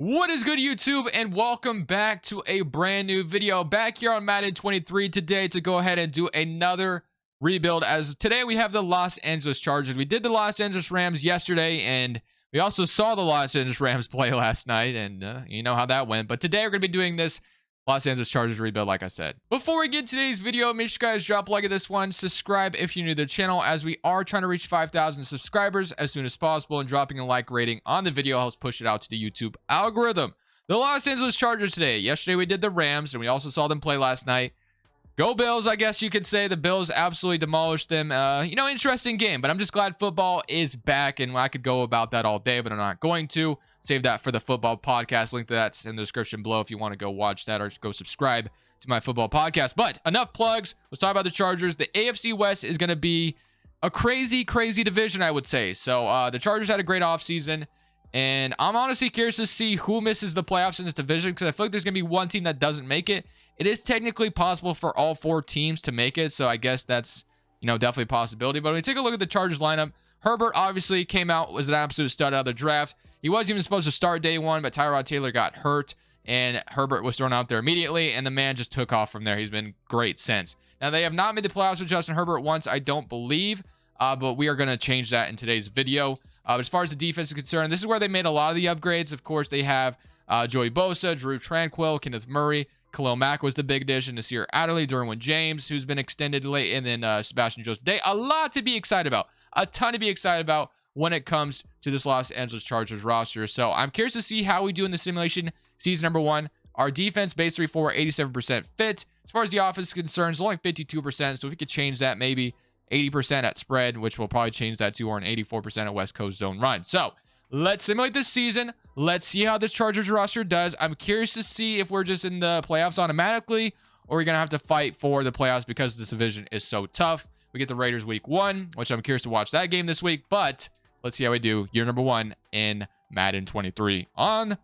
What is good, YouTube, and welcome back to a brand new video back here on Madden 23 today to go ahead and do another rebuild. As today we have the Los Angeles Chargers. We did the Los Angeles Rams yesterday, and we also saw the Los Angeles Rams play last night, and you know how that went. But today we're going to be doing this Los Angeles Chargers rebuild, like I said. Before we get today's video, make sure you guys drop a like at this one, subscribe if you're new to the channel, as we are trying to reach 5,000 subscribers as soon as possible, and dropping a like rating on the video helps push it out to the YouTube algorithm. The Los Angeles Chargers today. Yesterday we did the Rams, and we also saw them play last night. Go Bills, I guess you could say. The Bills absolutely demolished them. Interesting game, but I'm just glad football is back, and I could go about that all day, but I'm not going to. Save that for the football podcast. Link to that's in the description below if you want to go watch that or go subscribe to my football podcast. But enough plugs. Let's talk about the Chargers. The AFC West is going to be a crazy division, I would say. So the Chargers had a great offseason, and I'm honestly curious to see who misses the playoffs in this division, because I feel like there's going to be one team that doesn't make it. It is technically possible for all four teams to make it, so I guess that's, definitely a possibility. But when we take a look at the Chargers lineup, Herbert obviously came out, was an absolute stud out of the draft. He wasn't even supposed to start day one, but Tyrod Taylor got hurt, and Herbert was thrown out there immediately, and the man just took off from there. He's been great since. Now, they have not made the playoffs with Justin Herbert once, I don't believe, but we are going to change that in today's video. But as far as the defense is concerned, this is where they made a lot of the upgrades. Of course, they have Joey Bosa, Drew Tranquill, Kenneth Murray, Khalil Mack was the big addition, Nasir Adderley, Derwin James, who's been extended late, and then Sebastian Joseph-Day. A lot to be excited about. A ton to be excited about when it comes to this Los Angeles Chargers roster. So I'm curious to see how we do in the simulation season number one. Our defense, base 3-4, 87% fit. As far as the offense is concerned, it's only 52%. So if we could change that, maybe 80% at spread, which we'll probably change that to, or an 84% at West Coast zone run. So let's simulate this season. Let's see how this Chargers roster does. I'm curious to see if we're just in the playoffs automatically, or we're going to have to fight for the playoffs because this division is so tough. We get the Raiders week 1, which I'm curious to watch that game this week, but let's see how we do year number 1 in Madden 23 with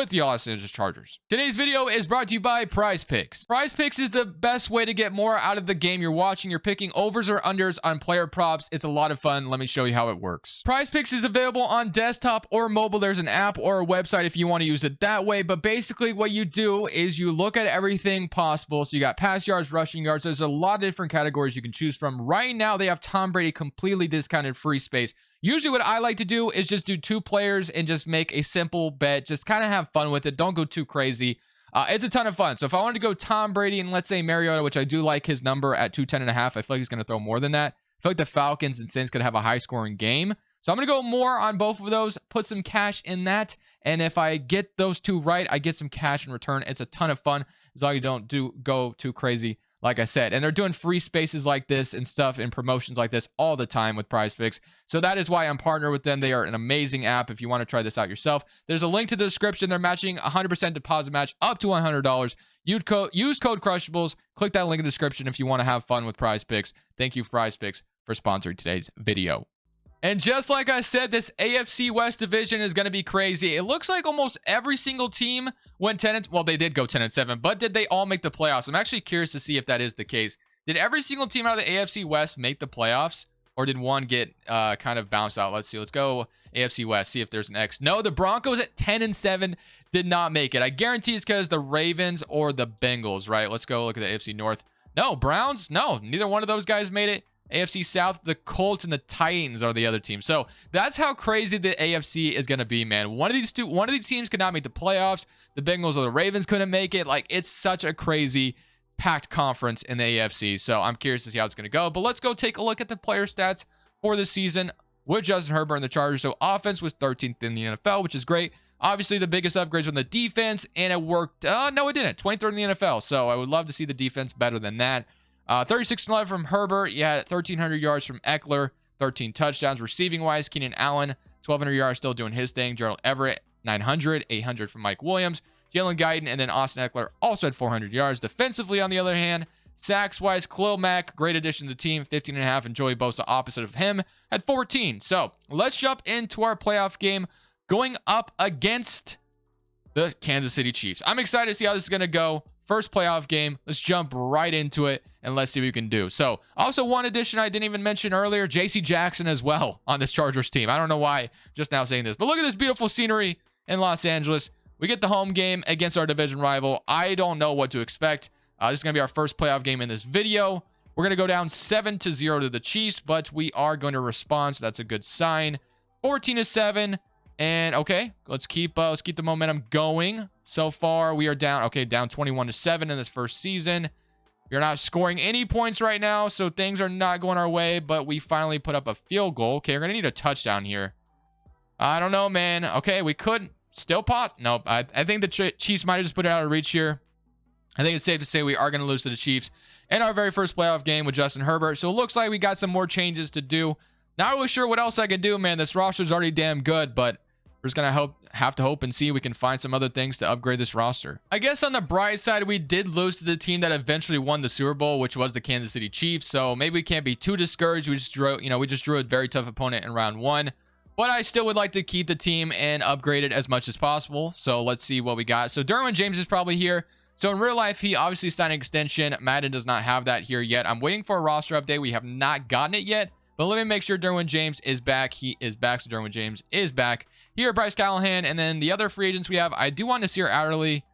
the Los Angeles Chargers. Today's video is brought to you by Prize Picks. Prize Picks is the best way to get more out of the game you're watching. You're picking overs or unders on player props. It's a lot of fun. Let me show you how it works. Prize Picks is available on desktop or mobile. There's an app or a website if you want to use it that way. But basically what you do is you look at everything possible. So you got pass yards, rushing yards. There's a lot of different categories you can choose from. Right now they have Tom Brady completely discounted free space. Usually what I like to do is just do 2 players and just make a simple bet. Just kind of have fun with it. Don't go too crazy. It's a ton of fun. So if I wanted to go Tom Brady and let's say Mariota, which I do like his number at 210.5, I feel like he's going to throw more than that. I feel like the Falcons and Saints could have a high scoring game. So I'm going to go more on both of those, put some cash in that. And if I get those 2 right, I get some cash in return. It's a ton of fun as long as you don't go too crazy, like I said. And they're doing free spaces like this and stuff and promotions like this all the time with Prize Picks. So that is why I'm partnered with them. They are an amazing app if you want to try this out yourself. There's a link to the description. They're matching 100% deposit match up to $100. Use code Crushables. Click that link in the description if you want to have fun with Prize Picks. Thank you, Prize Picks, for sponsoring today's video. And just like I said, this AFC West division is going to be crazy. It looks like almost every single team went 10 well, they did go 10-7, but did they all make the playoffs? I'm actually curious to see if that is the case. Did every single team out of the AFC West make the playoffs, or did one get kind of bounced out? Let's see. Let's go AFC West, see if there's an X. No, the Broncos at 10-7 did not make it. I guarantee it's because the Ravens or the Bengals, right? Let's go look at the AFC North. No, Browns? No, neither one of those guys made it. AFC South, the Colts and the Titans are the other team. So that's how crazy the AFC is going to be, man. One of these teams could not make the playoffs. The Bengals or the Ravens couldn't make it. Like, it's such a crazy packed conference in the AFC. So I'm curious to see how it's going to go. But let's go take a look at the player stats for the season with Justin Herbert and the Chargers. So offense was 13th in the NFL, which is great. Obviously, the biggest upgrades were the defense, and it worked. No, it didn't. 23rd in the NFL. So I would love to see the defense better than that. 36-11 from Herbert. You had 1,300 yards from Eckler, 13 touchdowns. Receiving-wise, Keenan Allen, 1,200 yards, still doing his thing. Gerald Everett, 900, 800 from Mike Williams. Jalen Guyton, and then Austin Eckler also had 400 yards. Defensively, on the other hand, sacks-wise, Khalil Mack, great addition to the team, 15.5, and Joey Bosa, opposite of him, had 14. So let's jump into our playoff game going up against the Kansas City Chiefs. I'm excited to see how this is going to go. First playoff game. Let's jump right into it and let's see what we can do. So, also one addition I didn't even mention earlier, J.C. Jackson as well on this Chargers team. I don't know why just now saying this, but look at this beautiful scenery in Los Angeles. we get the home game against our division rival. I don't know what to expect. This is going to be our first playoff game in this video. We're going to go down 7-0 to the Chiefs, but we are going to respond, so that's a good sign. 14-7, and okay, let's keep the momentum going. So far, we are down 21-7 in this first season. We're not scoring any points right now, so things are not going our way, but we finally put up a field goal. Okay, we're going to need a touchdown here. I don't know, man. Okay, we could still pause. Nope, I think the Chiefs might have just put it out of reach here. I think it's safe to say we are going to lose to the Chiefs in our very first playoff game with Justin Herbert. So it looks like we got some more changes to do. Not really sure what else I could do, man. This roster's already damn good, but we're just going to have to hope and see if we can find some other things to upgrade this roster. I guess on the bright side, we did lose to the team that eventually won the Super Bowl, which was the Kansas City Chiefs. So maybe we can't be too discouraged. We just drew a very tough opponent in round 1. But I still would like to keep the team and upgrade it as much as possible. So let's see what we got. So Derwin James is probably here. So in real life, he obviously signed an extension. Madden does not have that here yet. I'm waiting for a roster update. We have not gotten it yet. But let me make sure Derwin James is back. He is back. So Derwin James is back. Here, Bryce Callahan. And then the other free agents we have, I do want Nasir Adderley.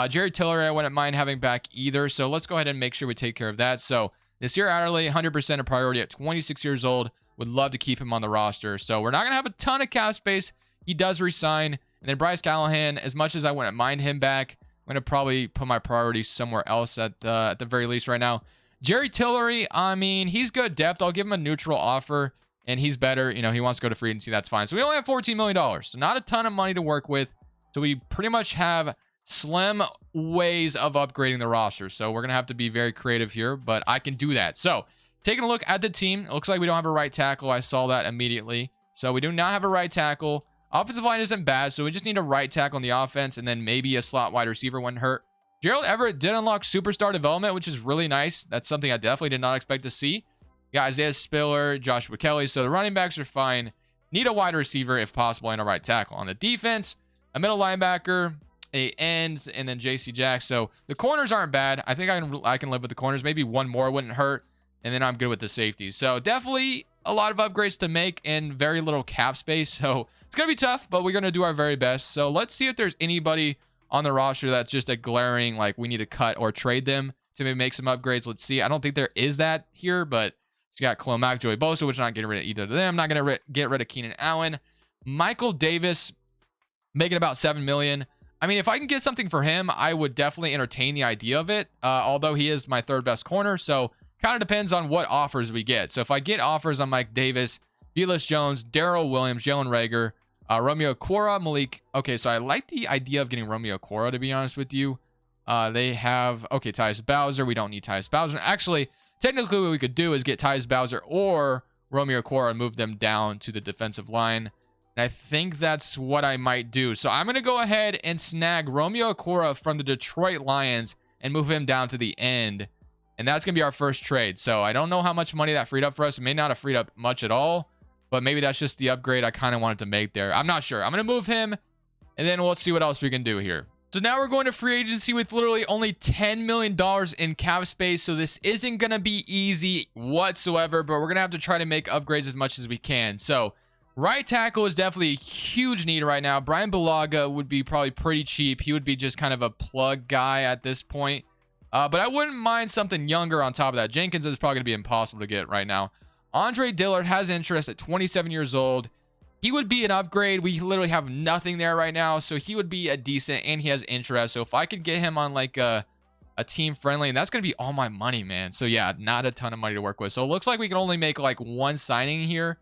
Jerry Tillery, I wouldn't mind having back either. So let's go ahead and make sure we take care of that. So Nasir Adderley, 100% a priority at 26 years old. Would love to keep him on the roster. So we're not going to have a ton of cap space. He does resign. And then Bryce Callahan, as much as I wouldn't mind him back, I'm going to probably put my priorities somewhere else at the very least right now. Jerry Tillery, I mean, he's good depth. I'll give him a neutral offer, and he's better. You know, he wants to go to free agency. That's fine. So we only have $14 million. So not a ton of money to work with. So we pretty much have slim ways of upgrading the roster. So we're going to have to be very creative here, but I can do that. So taking a look at the team, it looks like we don't have a right tackle. I saw that immediately. So we do not have a right tackle. Offensive line isn't bad, so we just need a right tackle on the offense and then maybe a slot wide receiver when hurt. Gerald Everett did unlock superstar development, which is really nice. That's something I definitely did not expect to see. Yeah, Isaiah Spiller, Joshua Kelly. So the running backs are fine. Need a wide receiver if possible and a right tackle. On the defense, a middle linebacker, a end, and then JC Jack. So the corners aren't bad. I think I can live with the corners. Maybe one more wouldn't hurt. And then I'm good with the safety. So definitely a lot of upgrades to make and very little cap space. So it's going to be tough, but we're going to do our very best. So let's see if there's anybody on the roster that's just a glaring, like we need to cut or trade them to maybe make some upgrades. Let's see. I don't think there is that here, but you got Khalil Mack, Joey Bosa, which I'm not getting rid of either of them. I'm not going to get rid of Keenan Allen. Michael Davis, making about $7 million. I mean, if I can get something for him, I would definitely entertain the idea of it, although he is my third best corner. So kind of depends on what offers we get. So if I get offers on Mike Davis, Velus Jones, Darrell Williams, Jalen Reagor, Romeo Quora, Malik. Okay, so I like the idea of getting Romeo Quora, to be honest with you. They have, okay, Tyus Bowser. We don't need Tyus Bowser. Actually, technically what we could do is get Tyus Bowser or Romeo Quora and move them down to the defensive line. And I think that's what I might do. So I'm going to go ahead and snag Romeo Quora from the Detroit Lions and move him down to the end. And that's going to be our first trade. So I don't know how much money that freed up for us. It may not have freed up much at all, but maybe that's just the upgrade I kind of wanted to make there. I'm not sure. I'm going to move him, and then let's see what else we can do here. So now we're going to free agency with literally only $10 million in cap space. So this isn't going to be easy whatsoever, but we're going to have to try to make upgrades as much as we can. So right tackle is definitely a huge need right now. Brian Bulaga would be probably pretty cheap. He would be just kind of a plug guy at this point. But I wouldn't mind something younger on top of that. Jenkins is probably going to be impossible to get right now. Andre Dillard has interest at 27 years old. He would be an upgrade. We literally have nothing there right now. So he would be a decent, and he has interest. So if I could get him on like a team friendly, and that's going to be all my money, man. So yeah, not a ton of money to work with. So it looks like we can only make like one signing here.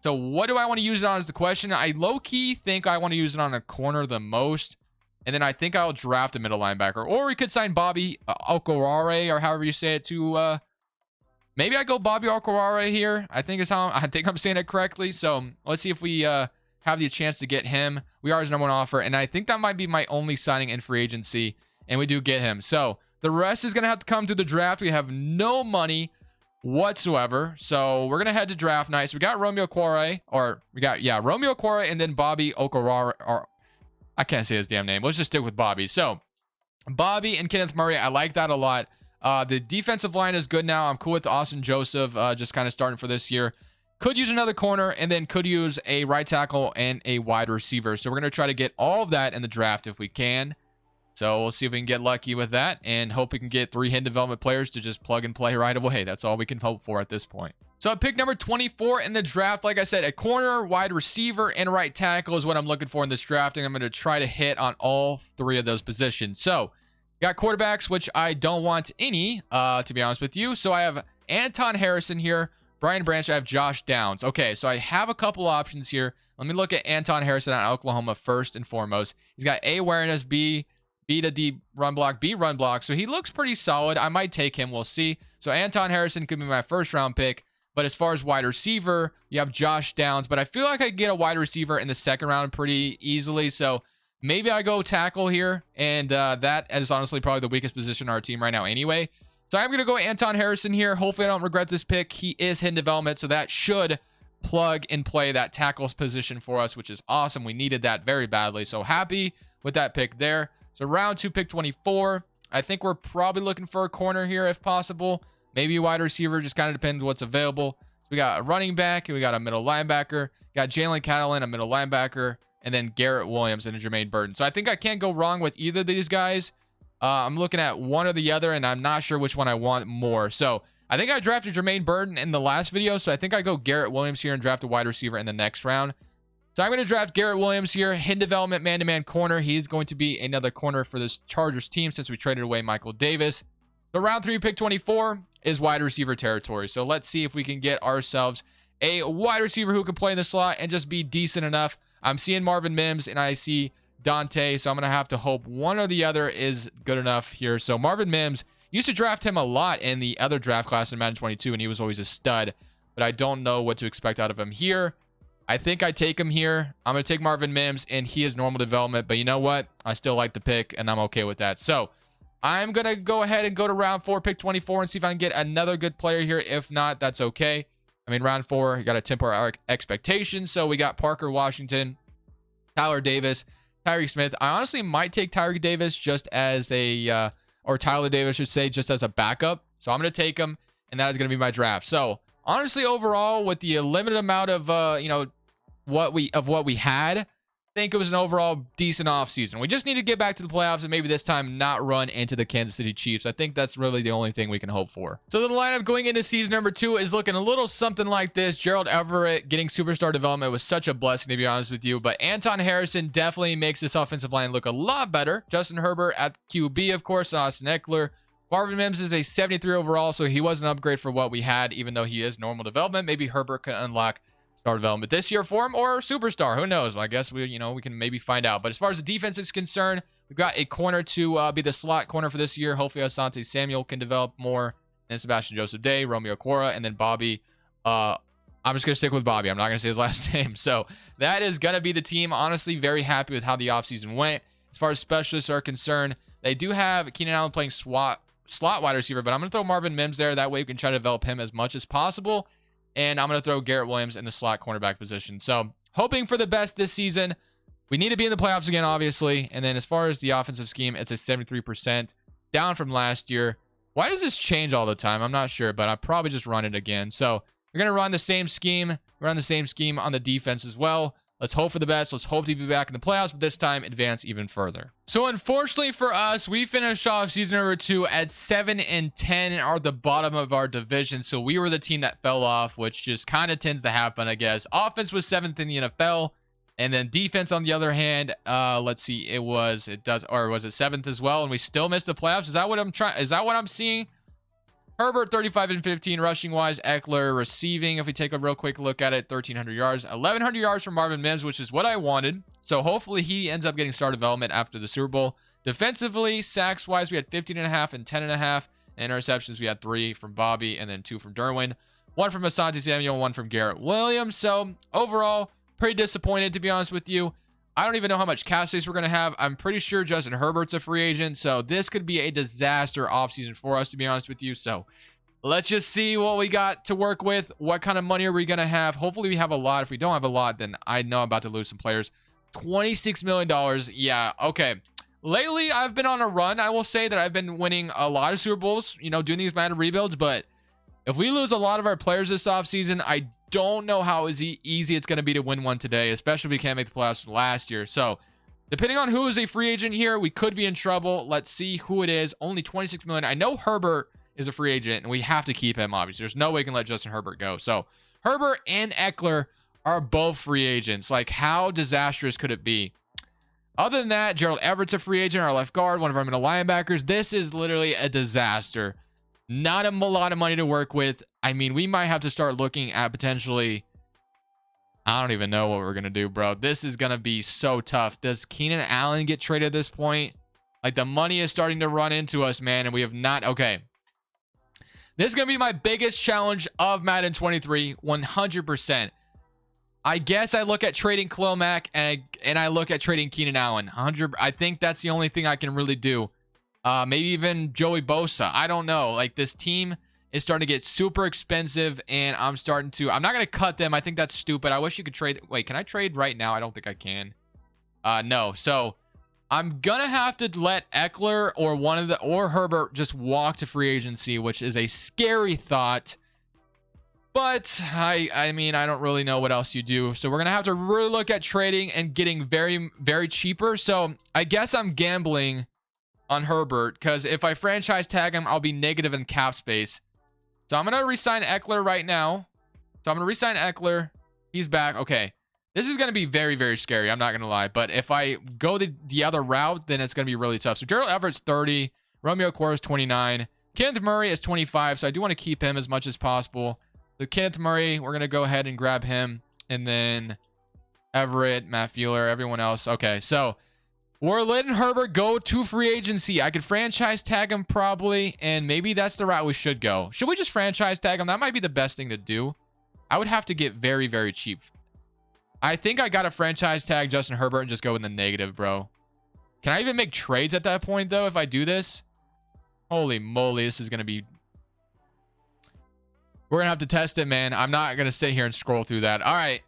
So what do I want to use it on is the question. I low-key think I want to use it on a corner the most. And then I think I'll draft a middle linebacker. Or we could sign Bobby Okwara, or however you say it, to... maybe I go Bobby Okwara here. I think I'm saying it correctly. So let's see if we have the chance to get him. We are his #1 offer. And I think that might be my only signing in free agency. And we do get him. So the rest is going to have to come through the draft. We have no money whatsoever. So we're going to head to draft night. So we got Romeo Quora. Romeo Quora and then Bobby Okwara. Or I can't say his damn name. Let's just stick with Bobby. So Bobby and Kenneth Murray, I like that a lot. The defensive line is good now. I'm cool with Austin Joseph just kind of starting for this year. Could use another corner, and then could use a right tackle and a wide receiver. So we're going to try to get all of that in the draft if we can. So we'll see if we can get lucky with that and hope we can get 3 hidden development players to just plug and play right away. That's all we can hope for at this point. So at pick number 24 in the draft, like I said, a corner, wide receiver, and right tackle is what I'm looking for in this draft. And I'm going to try to hit on all 3 of those positions. So got quarterbacks, which I don't want any, to be honest with you. So I have Anton Harrison here, Brian Branch, I have Josh Downs. Okay, so I have a couple options here. Let me look at Anton Harrison out of Oklahoma first and foremost. He's got A, awareness, B to D run block, B run block. So he looks pretty solid. I might take him. We'll see. So Anton Harrison could be my first round pick. But as far as wide receiver, you have Josh Downs. But I feel like I could get a wide receiver in the second round pretty easily. So maybe I go tackle here. And that is honestly probably the weakest position on our team right now anyway. So I'm going to go Anton Harrison here. Hopefully I don't regret this pick. He is hidden development. So that should plug and play that tackles position for us, which is awesome. We needed that very badly. So happy with that pick there. So round 2, pick 24. I think we're probably looking for a corner here if possible. Maybe a wide receiver. Just kind of depends what's available. So we got a running back. And we got a middle linebacker. Got Jalen Catalan, a middle linebacker. And then Garrett Williams and a Jermaine Burton. So I think I can't go wrong with either of these guys. I'm looking at one or the other. And I'm not sure which one I want more. So I think I drafted Jermaine Burton in the last video. So I think I go Garrett Williams here and draft a wide receiver in the next round. So I'm going to draft Garrett Williams here. Hidden development, man-to-man corner. He's going to be another corner for this Chargers team since we traded away Michael Davis. So round 3, pick 24 is wide receiver territory. So let's see if we can get ourselves a wide receiver who can play in the slot and just be decent enough. I'm seeing Marvin Mims and I see Dante. So I'm going to have to hope one or the other is good enough here. So Marvin Mims, used to draft him a lot in the other draft class in Madden 22 and he was always a stud. But I don't know what to expect out of him here. I think I take him here. I'm going to take Marvin Mims, and he is normal development. But you know what? I still like the pick, and I'm okay with that. So I'm going to go ahead and go to round 4, pick 24, and see if I can get another good player here. If not, that's okay. I mean, round 4, you got to temper our expectations. So we got Parker Washington, Tyler Davis, Tyreek Smith. I honestly might take Tyreek Davis just as a, or Tyler Davis, should say, just as a backup. So I'm going to take him, and that is going to be my draft. So honestly, overall, with the limited amount of, what we had, I think it was an overall decent offseason. We just need to get back to the playoffs and maybe this time not run into the Kansas City Chiefs. I think that's really the only thing we can hope for. So the lineup going into season number 2 is looking a little something like this. Gerald Everett getting superstar development was such a blessing, to be honest with you. But Anton Harrison definitely makes this offensive line look a lot better. Justin Herbert at QB, of course, Austin Eckler. Marvin Mims is a 73 overall, so he was an upgrade for what we had, even though he is normal development. Maybe Herbert can unlock star development this year for him, or superstar. Who knows? Well, I guess we can maybe find out. But as far as the defense is concerned, we've got a corner to be the slot corner for this year. Hopefully, Asante Samuel can develop more. And Sebastian Joseph Day, Romeo Cora, and then Bobby. I'm just going to stick with Bobby. I'm not going to say his last name. So that is going to be the team. Honestly, very happy with how the offseason went. As far as specialists are concerned, they do have Keenan Allen playing slot wide receiver, but I'm going to throw Marvin Mims there. That way we can try to develop him as much as possible. And I'm going to throw Garrett Williams in the slot cornerback position. So hoping for the best this season. We need to be in the playoffs again, obviously. And then as far as the offensive scheme, it's a 73%, down from last year. Why does this change all the time? I'm not sure, but I'll probably just run it again. So we're going to run the same scheme. Run the same scheme on the defense as well. Let's hope for the best. Let's hope to be back in the playoffs, but this time advance even further. So unfortunately for us, we finished off season number 2 at 7-10 and are at the bottom of our division. So we were the team that fell off, which just kind of tends to happen, I guess. Offense was 7th in the NFL, and then defense on the other hand, let's see, was it 7th as well, and we still missed the playoffs? Is that what I'm seeing? Herbert 35-15 rushing wise. Eckler receiving, if we take a real quick look at it, 1,300 yards, 1,100 yards from Marvin Mims, which is what I wanted. So hopefully he ends up getting star development after the Super Bowl. Defensively, sacks wise, we had 15.5 and 10.5. Interceptions, we had 3 from Bobby and then 2 from Derwin, 1 from Asante Samuel, 1 from Garrett Williams. So overall, pretty disappointed, to be honest with you. I don't even know how much cap space we're going to have. I'm pretty sure Justin Herbert's a free agent. So this could be a disaster offseason for us, to be honest with you. So let's just see what we got to work with. What kind of money are we going to have? Hopefully we have a lot. If we don't have a lot, then I know I'm about to lose some players. $26 million. Yeah, okay. Lately, I've been on a run. I will say that I've been winning a lot of Super Bowls, doing these Madden rebuilds. But if we lose a lot of our players this offseason, I don't know how easy it's going to be to win one today, especially if we can't make the playoffs from last year. So depending on who is a free agent here, we could be in trouble. Let's see who it is. Only 26 million. I know Herbert is a free agent, and we have to keep him, obviously. There's no way we can let Justin Herbert go. So Herbert and Eckler are both free agents. Like, how disastrous could it be? Other than that, Gerald Everett's a free agent, our left guard, one of our middle linebackers. This is literally a disaster. Not a lot of money to work with. I mean, we might have to start looking at potentially... I don't even know what we're going to do, bro. This is going to be so tough. Does Keenan Allen get traded at this point? Like, the money is starting to run into us, man, and we have not... Okay. This is going to be my biggest challenge of Madden 23, 100%. I guess I look at trading Khalil Mack and I look at trading Keenan Allen. 100. I think that's the only thing I can really do. Maybe even Joey Bosa. I don't know. Like, this team is starting to get super expensive, and I'm not going to cut them. I think that's stupid. I wish you could trade. Wait, can I trade right now? I don't think I can. No. So I'm going to have to let Eckler or Herbert just walk to free agency, which is a scary thought. But I mean, I don't really know what else you do. So we're going to have to really look at trading and getting very, very cheaper. So I guess I'm gambling on Herbert, because if I franchise tag him, I'll be negative in cap space. So I'm going to re-sign Eckler right now. So I'm going to re-sign Eckler. He's back. Okay. This is going to be very, very scary. I'm not going to lie. But if I go the other route, then it's going to be really tough. So Gerald Everett's 30. Romeo Okwara is 29. Kenneth Murray is 25. So I do want to keep him as much as possible. So Kenneth Murray, we're going to go ahead and grab him. And then Everett, Matt Fuller, everyone else. Okay, so we're letting Herbert go to free agency. I could franchise tag him probably, and maybe that's the route we should go. Should we just franchise tag him? That might be the best thing to do. I would have to get very, very cheap. I think I got to franchise tag Justin Herbert and just go in the negative, bro. Can I even make trades at that point, though, if I do this? Holy moly, this is going to be... We're going to have to test it, man. I'm not going to sit here and scroll through that. All right.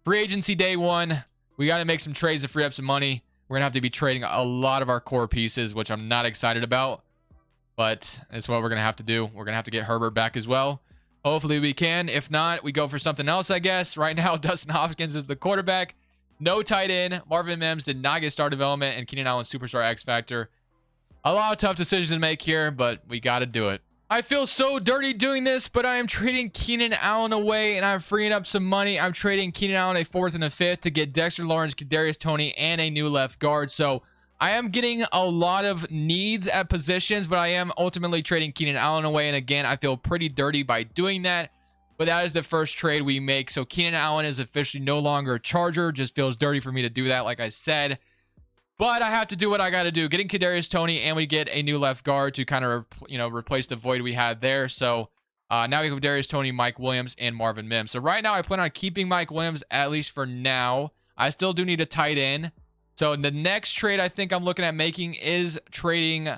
Free agency day one. We got to make some trades to free up some money. We're going to have to be trading a lot of our core pieces, which I'm not excited about. But that's what we're going to have to do. We're going to have to get Herbert back as well. Hopefully we can. If not, we go for something else, I guess. Right now, Dustin Hopkins is the quarterback. No tight end. Marvin Mims did not get star development. And Keenan Allen, superstar X Factor. A lot of tough decisions to make here, but we got to do it. I feel so dirty doing this, but I am trading Keenan Allen away, and I'm freeing up some money. I'm trading Keenan Allen a 4th and a 5th to get Dexter Lawrence, Kadarius Toney, and a new left guard. So I am getting a lot of needs at positions, but I am ultimately trading Keenan Allen away. And again, I feel pretty dirty by doing that, but that is the first trade we make. So Keenan Allen is officially no longer a Charger. Just feels dirty for me to do that, like I said. But I have to do what I got to do. Getting Kadarius Toney, and we get a new left guard to kind of, replace the void we had there. So now we have Kadarius Toney, Mike Williams, and Marvin Mims. So right now I plan on keeping Mike Williams, at least for now. I still do need a tight end. So the next trade I think I'm looking at making is trading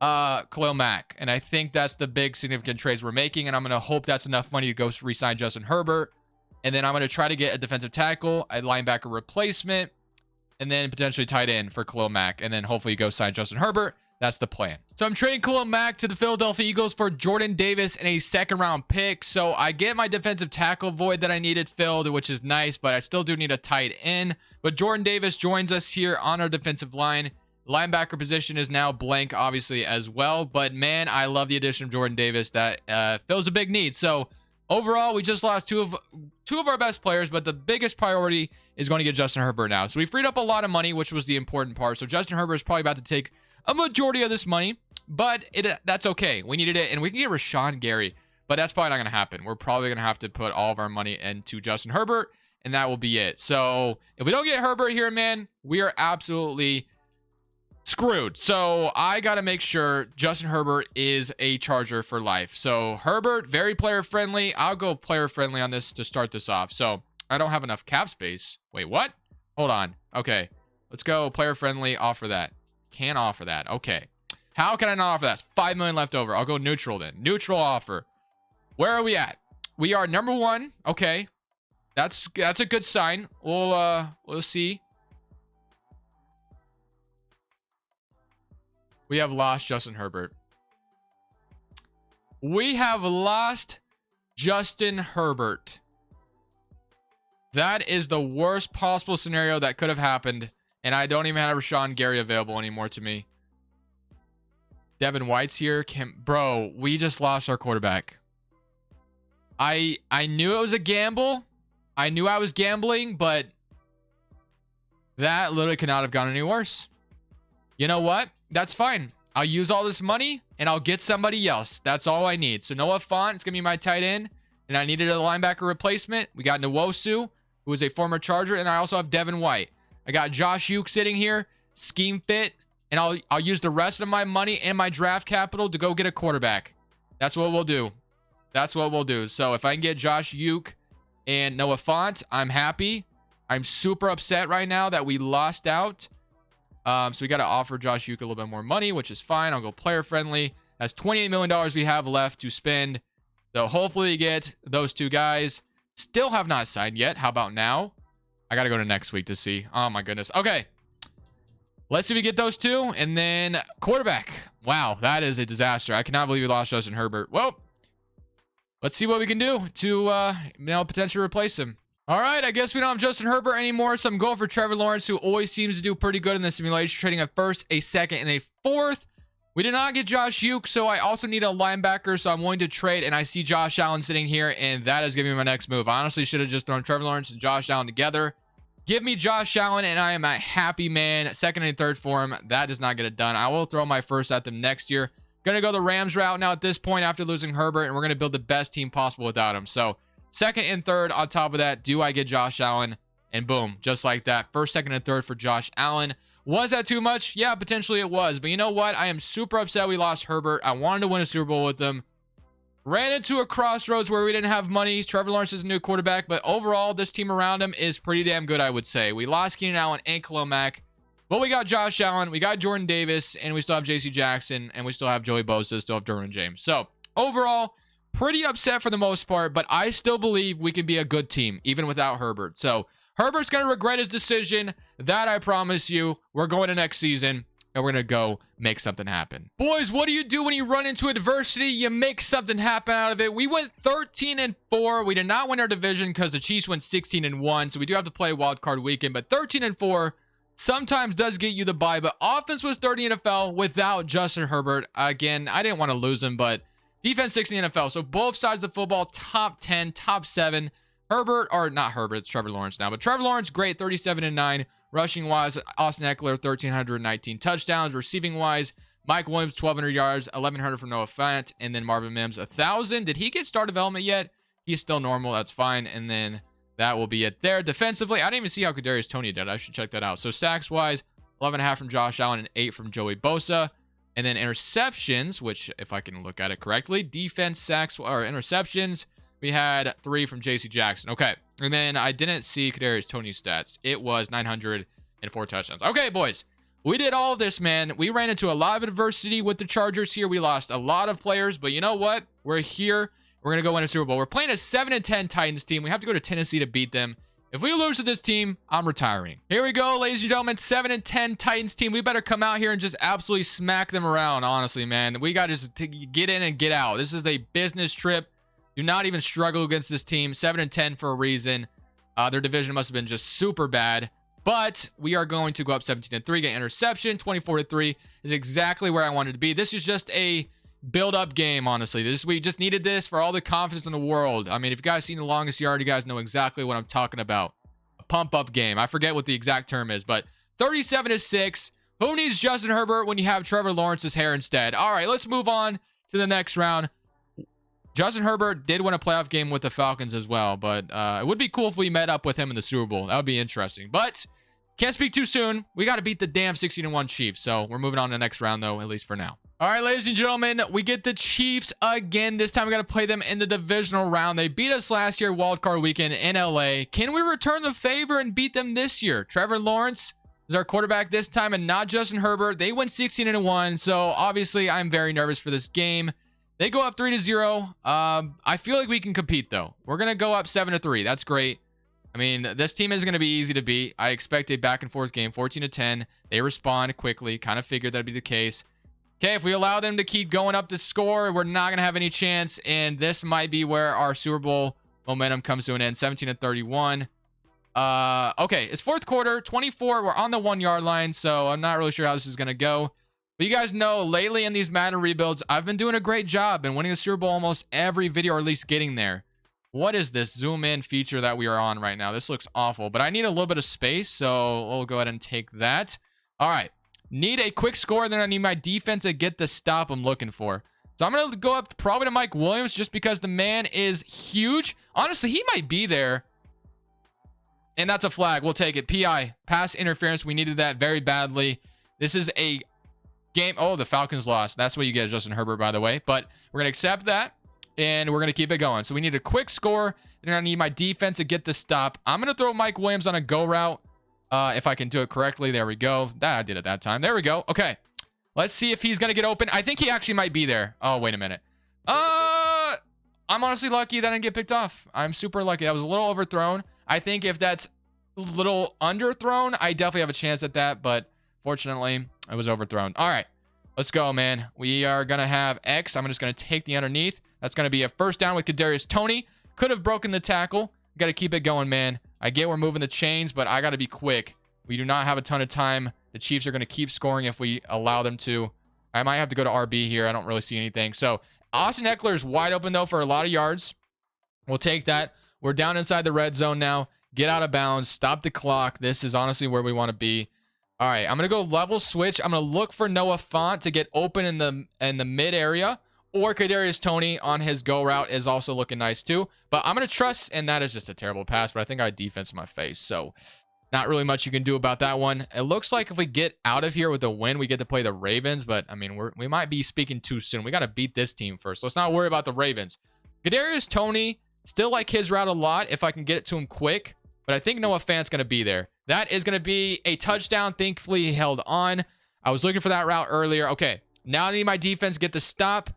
Khalil Mack. And I think that's the big significant trades we're making. And I'm going to hope that's enough money to go re-sign Justin Herbert. And then I'm going to try to get a defensive tackle, a linebacker replacement, and then potentially tight end for Khalil Mack. And then hopefully go sign Justin Herbert. That's the plan. So I'm trading Khalil Mack to the Philadelphia Eagles for Jordan Davis and a 2nd-round pick. So I get my defensive tackle void that I needed filled, which is nice, but I still do need a tight end. But Jordan Davis joins us here on our defensive line. Linebacker position is now blank, obviously, as well. But, man, I love the addition of Jordan Davis. That fills a big need. So overall, we just lost two of our best players, but the biggest priority is going to get Justin Herbert now. So we freed up a lot of money, which was the important part. So Justin Herbert is probably about to take a majority of this money, but that's okay. We needed it, and we can get Rashawn Gary, but that's probably not going to happen. We're probably going to have to put all of our money into Justin Herbert, and that will be it. So if we don't get Herbert here, man, we are absolutely screwed. So I got to make sure Justin Herbert is a Charger for life. So Herbert, very player friendly. I'll go player friendly on this to start this off. So I don't have enough cap space. Wait, what? Hold on. Okay, let's go player friendly. Offer that. Can't offer that. Okay. How can I not offer that? 5 million left over. I'll go neutral then. Neutral offer. Where are we at? We are number 1. Okay. That's a good sign. We'll see. We have lost Justin Herbert. We have lost Justin Herbert. That is the worst possible scenario that could have happened. And I don't even have Rashawn Gary available anymore to me. Devin White's here. Bro, we just lost our quarterback. I knew it was a gamble. I knew I was gambling, but that literally could not have gone any worse. You know what? That's fine. I'll use all this money and I'll get somebody else. That's all I need. So Noah Fant is going to be my tight end. And I needed a linebacker replacement. We got Nwosu, who is a former Charger. And I also have Devin White. I got Josh Uke sitting here. Scheme fit. And I'll use the rest of my money and my draft capital to go get a quarterback. That's what we'll do. That's what we'll do. So if I can get Josh Uke and Noah Fant, I'm happy. I'm super upset right now that we lost out. So we got to offer Josh Uke a little bit more money, which is fine. I'll go player friendly. That's $28 million we have left to spend. So hopefully we get those two guys. Still have not signed yet. How about now? I got to go to next week to see. Oh my goodness. Okay. Let's see if we get those two. And then quarterback. Wow, that is a disaster. I cannot believe we lost Justin Herbert. Well, let's see what we can do to potentially replace him. All right, I guess we don't have Justin Herbert anymore, so I'm going for Trevor Lawrence, who always seems to do pretty good in the simulation, trading a first, a second, and a fourth. We did not get Josh Uke, so I also need a linebacker, so I'm willing to trade, and I see Josh Allen sitting here, and that is giving me my next move. I honestly should have just thrown Trevor Lawrence and Josh Allen together. Give me Josh Allen, and I am a happy man. Second and third for him. That does not get it done. I will throw my first at them next year. Going to go the Rams route now at this point after losing Herbert, and we're going to build the best team possible without him. So second and third on top of that, do I get Josh Allen? And boom, just like that. First, second, and third for Josh Allen. Was that too much? Yeah, potentially it was. But you know what? I am super upset we lost Herbert. I wanted to win a Super Bowl with him. Ran into a crossroads where we didn't have money. Trevor Lawrence is a new quarterback. But overall, this team around him is pretty damn good, I would say. We lost Keenan Allen and Khalil Mack. But we got Josh Allen. We got Jordan Davis. And we still have J.C. Jackson. And we still have Joey Bosa. Still have Derwin James. So overall, pretty upset for the most part. But I still believe we can be a good team, even without Herbert. So Herbert's going to regret his decision. That I promise you. We're going to next season, and we're going to go make something happen. Boys, what do you do when you run into adversity? You make something happen out of it. We went 13-4. We did not win our division because the Chiefs went 16-1, so we do have to play wild card weekend. But 13-4 sometimes does get you the bye. But offense was 30 in NFL without Justin Herbert. Again, I didn't want to lose him, but defense 60 in NFL. So both sides of the football, top 10, top 7. Herbert, or not Herbert, it's Trevor Lawrence now. But Trevor Lawrence, great, 37-9. Rushing wise, Austin Eckler, 1,319 touchdowns. Receiving wise, Mike Williams, 1,200 yards, 1,100 from Noah Fant. And then Marvin Mims, 1,000. Did he get star development yet? He's still normal. That's fine. And then that will be it there. Defensively, I didn't even see how Kadarius Toney did. I should check that out. So sacks wise, 11.5 from Josh Allen and 8 from Joey Bosa. And then interceptions, which if I can look at it correctly, defense sacks or interceptions, we had 3 from J.C. Jackson. Okay. And then I didn't see Kadarius Toney's stats. It was 904 touchdowns. Okay, boys. We did all of this, man. We ran into a lot of adversity with the Chargers here. We lost a lot of players. But you know what? We're here. We're going to go win a Super Bowl. We're playing a 7-10 Titans team. We have to go to Tennessee to beat them. If we lose to this team, I'm retiring. Here we go, ladies and gentlemen. 7-10 Titans team. We better come out here and just absolutely smack them around, honestly, man. We got to just get in and get out. This is a business trip. Do not even struggle against this team. 7-10 for a reason. Their division must have been just super bad. But we are going to go up 17-3, get interception. 24-3 is exactly where I wanted to be. This is just a build-up game, honestly. We just needed this for all the confidence in the world. I mean, if you guys seen The Longest Yard, you guys know exactly what I'm talking about. A pump-up game. I forget what the exact term is, but 37-6. Who needs Justin Herbert when you have Trevor Lawrence's hair instead? All right, let's move on to the next round. Justin Herbert did win a playoff game with the Falcons as well, but it would be cool if we met up with him in the Super Bowl. That would be interesting, but can't speak too soon. We got to beat the damn 16-1 Chiefs, so we're moving on to the next round, though, at least for now. All right, ladies and gentlemen, we get the Chiefs again. This time we got to play them in the divisional round. They beat us last year, wild card weekend in LA. Can we return the favor and beat them this year? Trevor Lawrence is our quarterback this time and not Justin Herbert. They went 16-1, so obviously I'm very nervous for this game. They go up 3-0. I feel like we can compete, though. We're going to go up 7-3. That's great. I mean, this team is going to be easy to beat. I expect a back-and-forth game, 14-10. They respond quickly. Kind of figured that'd be the case. Okay, if we allow them to keep going up the score, we're not going to have any chance. And this might be where our Super Bowl momentum comes to an end. 17-31. Okay, it's fourth quarter, 24. We're on the 1-yard line, so I'm not really sure how this is gonna go. But you guys know, lately in these Madden rebuilds, I've been doing a great job and winning a Super Bowl almost every video, or at least getting there. What is this zoom in feature that we are on right now? This looks awful, but I need a little bit of space, so we'll go ahead and take that. All right, need a quick score, then I need my defense to get the stop I'm looking for. So I'm gonna go up probably to Mike Williams just because the man is huge. Honestly, he might be there. And that's a flag. We'll take it. PI, pass interference. We needed that very badly. This is a game. Oh, the Falcons lost. That's what you get, Justin Herbert, by the way. But we're going to accept that, and we're going to keep it going. So we need a quick score. Then I need my defense to get the stop. I'm going to throw Mike Williams on a go route if I can do it correctly. There we go. I did it that time. There we go. Okay. Let's see if he's going to get open. I think he actually might be there. Oh, wait a minute. I'm honestly lucky that I didn't get picked off. I'm super lucky. That was a little overthrown. I think if that's a little underthrown, I definitely have a chance at that, but fortunately, it was overthrown. All right, let's go, man. We are going to have X. I'm just going to take the underneath. That's going to be a first down with Kadarius Toney. Could have broken the tackle. Got to keep it going, man. I get we're moving the chains, but I got to be quick. We do not have a ton of time. The Chiefs are going to keep scoring if we allow them to. I might have to go to RB here. I don't really see anything. So Austin Eckler is wide open, though, for a lot of yards. We'll take that. We're down inside the red zone now. Get out of bounds. Stop the clock. This is honestly where we want to be. All right, I'm going to go level switch. I'm going to look for Noah Fant to get open in the mid area. Or Kadarius Toney on his go route is also looking nice too. But I'm going to trust, and that is just a terrible pass. But I think I had defense in my face. So not really much you can do about that one. It looks like if we get out of here with a win, we get to play the Ravens. But, I mean, we might be speaking too soon. We got to beat this team first. Let's not worry about the Ravens. Kadarius Toney, still like his route a lot if I can get it to him quick. But I think Noah Fant's going to be there. That is going to be a touchdown. Thankfully, he held on. I was looking for that route earlier. Okay, now I need my defense to get the stop.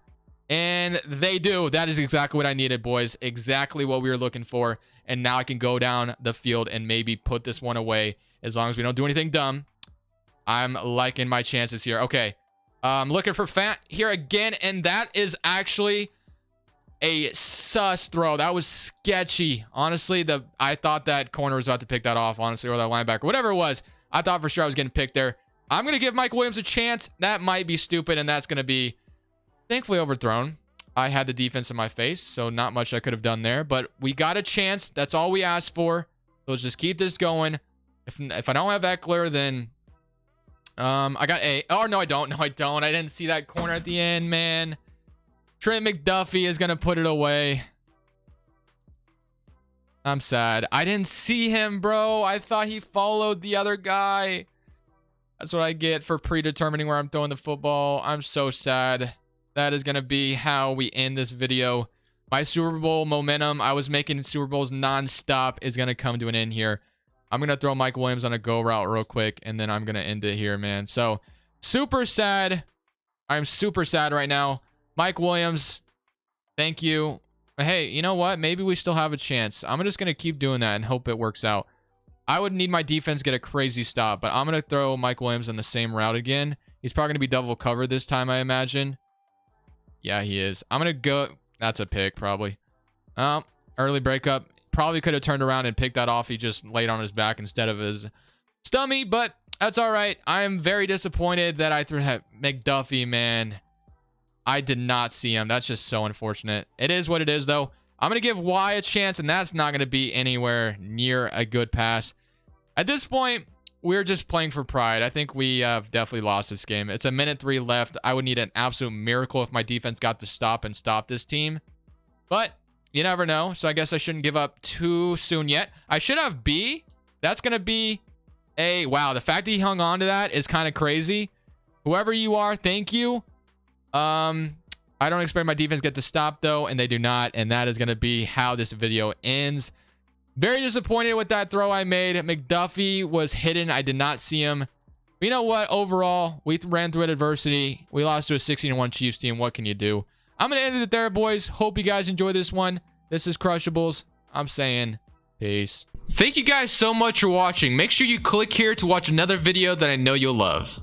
And they do. That is exactly what I needed, boys. Exactly what we were looking for. And now I can go down the field and maybe put this one away as long as we don't do anything dumb. I'm liking my chances here. Okay, I'm looking for Fant here again. And that is actually a sus throw. That was sketchy. Honestly, I thought that corner was about to pick that off, honestly, or that linebacker, whatever it was. I thought for sure I was getting picked there. I'm going to give Mike Williams a chance. That might be stupid, and that's going to be thankfully overthrown. I had the defense in my face, so not much I could have done there, but we got a chance. That's all we asked for. So let's just keep this going. If I don't have Eckler, then I got a. Oh, no, I don't. No, I don't. I didn't see that corner at the end, man. Trent McDuffie is going to put it away. I'm sad. I didn't see him, bro. I thought he followed the other guy. That's what I get for predetermining where I'm throwing the football. I'm so sad. That is going to be how we end this video. My Super Bowl momentum, I was making Super Bowls nonstop, is going to come to an end here. I'm going to throw Mike Williams on a go route real quick, and then I'm going to end it here, man. So, super sad. I'm super sad right now. Mike Williams, thank you. But hey, you know what? Maybe we still have a chance. I'm just going to keep doing that and hope it works out. I would need my defense to get a crazy stop, but I'm going to throw Mike Williams on the same route again. He's probably going to be double covered this time, I imagine. Yeah, he is. I'm going to go. That's a pick, probably. Early breakup. Probably could have turned around and picked that off. He just laid on his back instead of his stomach, but that's all right. I am very disappointed that I threw that McDuffie, man. I did not see him. That's just so unfortunate. It is what it is, though. I'm going to give Y a chance, and that's not going to be anywhere near a good pass. At this point, we're just playing for pride. I think we have definitely lost this game. It's a minute 3 left. I would need an absolute miracle if my defense got to stop this team. But you never know, so I guess I shouldn't give up too soon yet. I should have B. That's going to be a... Wow, the fact that he hung on to that is kind of crazy. Whoever you are, thank you. I don't expect my defense to get the stop, though, and they do not, and that is going to be how this video ends. Very disappointed with that throw I made. McDuffie was hidden. I did not see him. But you know what? Overall, we ran through adversity. We lost to a 16-1 Chiefs team. What can you do? I'm going to end it there, boys. Hope you guys enjoy this one. This is Crushables. I'm saying peace. Thank you guys so much for watching. Make sure you click here to watch another video that I know you'll love.